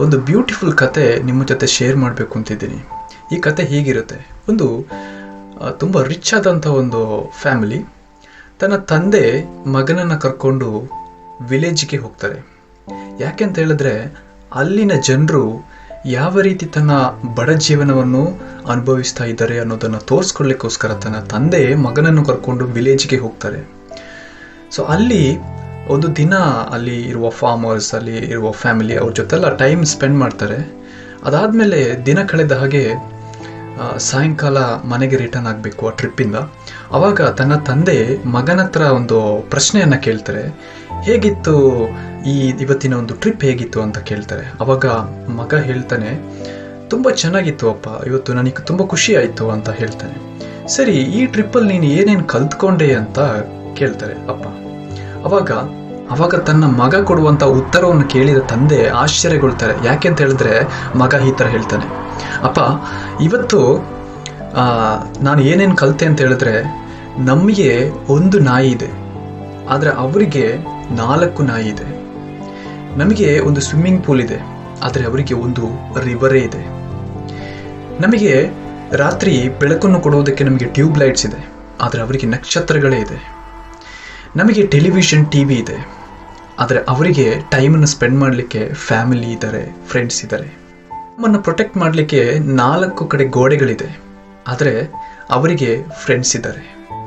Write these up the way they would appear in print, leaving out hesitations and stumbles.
ಒಂದು ಬ್ಯೂಟಿಫುಲ್ ಕತೆ ನಿಮ್ಮ ಜೊತೆ ಶೇರ್ ಮಾಡಬೇಕು ಅಂತಿದ್ದೀನಿ. ಈ ಕತೆ ಹೀಗಿರುತ್ತೆ. ಒಂದು ತುಂಬ ರಿಚ್ ಆದಂಥ ಒಂದು ಫ್ಯಾಮಿಲಿ ತನ್ನ ತಂದೆ ಮಗನನ್ನು ಕರ್ಕೊಂಡು ವಿಲೇಜ್ಗೆ ಹೋಗ್ತಾರೆ. ಯಾಕೆಂತ ಹೇಳಿದ್ರೆ ಅಲ್ಲಿನ ಜನರು ಯಾವ ರೀತಿ ತನ್ನ ಬಡ ಜೀವನವನ್ನು ಅನುಭವಿಸ್ತಾ ಇದ್ದಾರೆ ಅನ್ನೋದನ್ನು ತೋರಿಸ್ಕೊಳ್ಳಿಕ್ಕೋಸ್ಕರ ತನ್ನ ತಂದೆ ಮಗನನ್ನು ಕರ್ಕೊಂಡು ವಿಲೇಜ್ಗೆ ಹೋಗ್ತಾರೆ. ಸೊ ಅಲ್ಲಿ ಒಂದು ದಿನ ಅಲ್ಲಿ ಇರುವ ಫಾರ್ಮರ್ಸ್, ಅಲ್ಲಿ ಇರುವ ಫ್ಯಾಮಿಲಿ ಅವ್ರ ಜೊತೆಲ್ಲ ಟೈಮ್ ಸ್ಪೆಂಡ್ ಮಾಡ್ತಾರೆ. ಅದಾದಮೇಲೆ ದಿನ ಕಳೆದ ಹಾಗೆ ಸಾಯಂಕಾಲ ಮನೆಗೆ ರಿಟರ್ನ್ ಆಗಬೇಕು ಆ ಟ್ರಿಪ್ಪಿಂದ. ಆವಾಗ ತನ್ನ ತಂದೆ ಮಗನ ಹತ್ರ ಒಂದು ಪ್ರಶ್ನೆಯನ್ನು ಕೇಳ್ತಾರೆ, ಹೇಗಿತ್ತು ಇವತ್ತಿನ ಒಂದು ಟ್ರಿಪ್ ಹೇಗಿತ್ತು ಅಂತ ಕೇಳ್ತಾರೆ. ಅವಾಗ ಮಗ ಹೇಳ್ತಾನೆ, ತುಂಬ ಚೆನ್ನಾಗಿತ್ತು ಅಪ್ಪ, ಇವತ್ತು ನನಗೆ ತುಂಬ ಖುಷಿ ಆಯಿತು ಅಂತ ಹೇಳ್ತಾನೆ. ಸರಿ, ಈ ಟ್ರಿಪ್ಪಲ್ಲಿ ನೀನು ಏನೇನು ಕಲ್ತ್ಕೊಂಡೆ ಅಂತ ಕೇಳ್ತಾರೆ ಅಪ್ಪ. ಅವಾಗ ತನ್ನ ಮಗ ಕೊಡುವಂಥ ಉತ್ತರವನ್ನು ಕೇಳಿದ ತಂದೆ ಆಶ್ಚರ್ಯಗೊಳ್ತಾರೆ. ಯಾಕೆ ಅಂತ ಹೇಳಿದ್ರೆ ಮಗ ಈ ಥರ ಹೇಳ್ತಾನೆ, ಅಪ್ಪ ಇವತ್ತು ನಾನು ಏನೇನು ಕಲಿತೆ ಅಂತ ಹೇಳಿದ್ರೆ, ನಮಗೆ ಒಂದು ನಾಯಿ ಇದೆ, ಆದರೆ ಅವರಿಗೆ 4 ನಾಯಿ ಇದೆ. ನಮಗೆ ಒಂದು ಸ್ವಿಮ್ಮಿಂಗ್ ಪೂಲ್ ಇದೆ, ಆದರೆ ಅವರಿಗೆ ಒಂದು ರಿವರೇ ಇದೆ. ನಮಗೆ ರಾತ್ರಿ ಬೆಳಕನ್ನು ಕೊಡುವುದಕ್ಕೆ ನಮಗೆ ಟ್ಯೂಬ್ ಲೈಟ್ಸ್ ಇದೆ, ಆದರೆ ಅವರಿಗೆ ನಕ್ಷತ್ರಗಳೇ ಇದೆ. ನಮಗೆ ಟೆಲಿವಿಷನ್ TV ಇದೆ, ಆದರೆ ಅವರಿಗೆ ಟೈಮನ್ನು ಸ್ಪೆಂಡ್ ಮಾಡಲಿಕ್ಕೆ ಫ್ಯಾಮಿಲಿ ಇದ್ದಾರೆ, ಫ್ರೆಂಡ್ಸ್ ಇದ್ದಾರೆ. ನಮ್ಮನ್ನು ಪ್ರೊಟೆಕ್ಟ್ ಮಾಡಲಿಕ್ಕೆ 4 ಕಡೆ ಗೋಡೆಗಳಿದೆ, ಆದರೆ ಅವರಿಗೆ ಫ್ರೆಂಡ್ಸ್ ಇದ್ದಾರೆ.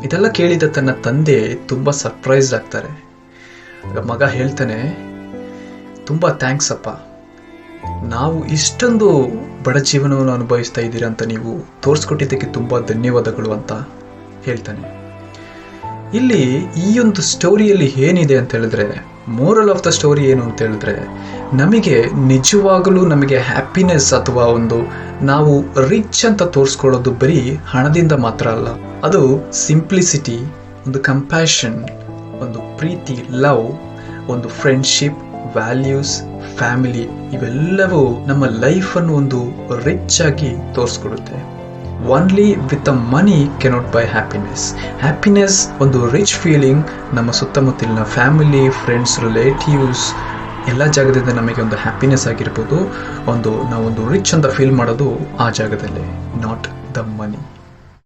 ಇದೆಲ್ಲ ಕೇಳಿದ ತನ್ನ ತಂದೆ ತುಂಬ ಸರ್ಪ್ರೈಸ್ ಆಗ್ತಾರೆ. ಮಗ ಹೇಳ್ತಾನೆ, ತುಂಬ ಥ್ಯಾಂಕ್ಸ್ ಅಪ್ಪ, ನಾವು ಇಷ್ಟೊಂದು ಬಡ ಜೀವನವನ್ನು ಅನುಭವಿಸ್ತಾ ಇದ್ದೀರಾ ಅಂತ ನೀವು ತೋರಿಸ್ಕೊಟ್ಟಿದ್ದಕ್ಕೆ ತುಂಬ ಧನ್ಯವಾದಗಳು ಅಂತ ಹೇಳ್ತಾನೆ. ಇಲ್ಲಿ ಈ ಒಂದು ಸ್ಟೋರಿಯಲ್ಲಿ ಏನಿದೆ ಅಂತ ಹೇಳಿದ್ರೆ, ಮೋರಲ್ ಆಫ್ ದ ಸ್ಟೋರಿ ಏನು ಅಂತ ಹೇಳಿದ್ರೆ, ನಮಗೆ ನಿಜವಾಗಲೂ ನಮಗೆ ಹ್ಯಾಪಿನೆಸ್ ಅಥವಾ ಒಂದು ನಾವು ರಿಚ್ ಅಂತ ತೋರಿಸ್ಕೊಳ್ಳೋದು ಬರೀ ಹಣದಿಂದ ಮಾತ್ರ ಅಲ್ಲ. ಅದು ಸಿಂಪ್ಲಿಸಿಟಿ, ಒಂದು ಕಂಪ್ಯಾಷನ್, ಒಂದು ಪ್ರೀತಿ, ಲವ್, ಒಂದು ಫ್ರೆಂಡ್ಶಿಪ್, ವ್ಯಾಲ್ಯೂಸ್, ಫ್ಯಾಮಿಲಿ, ಇವೆಲ್ಲವೂ ನಮ್ಮ ಲೈಫನ್ನು ಒಂದು ರಿಚ್ ಆಗಿ ತೋರಿಸ್ಕೊಡುತ್ತೆ. Only with a money cannot buy happiness. Happiness ಒಂದು ರಿಚ್ ಫೀಲಿಂಗ್ ನಮ್ಮ ಸುತ್ತಮುತ್ತಲಿನ ಫ್ಯಾಮಿಲಿ, ಫ್ರೆಂಡ್ಸ್, ರಿಲೇಟಿವ್ಸ್ ಎಲ್ಲ ಜಾಗದಿಂದ ನಮಗೆ ಒಂದು ಹ್ಯಾಪಿನೆಸ್ ಆಗಿರ್ಬೋದು. ನಾವೊಂದು ರಿಚ್ ಅಂತ ಫೀಲ್ ಮಾಡೋದು ಆ ಜಾಗದಲ್ಲೇ, ನಾಟ್ ದ ಮನಿ.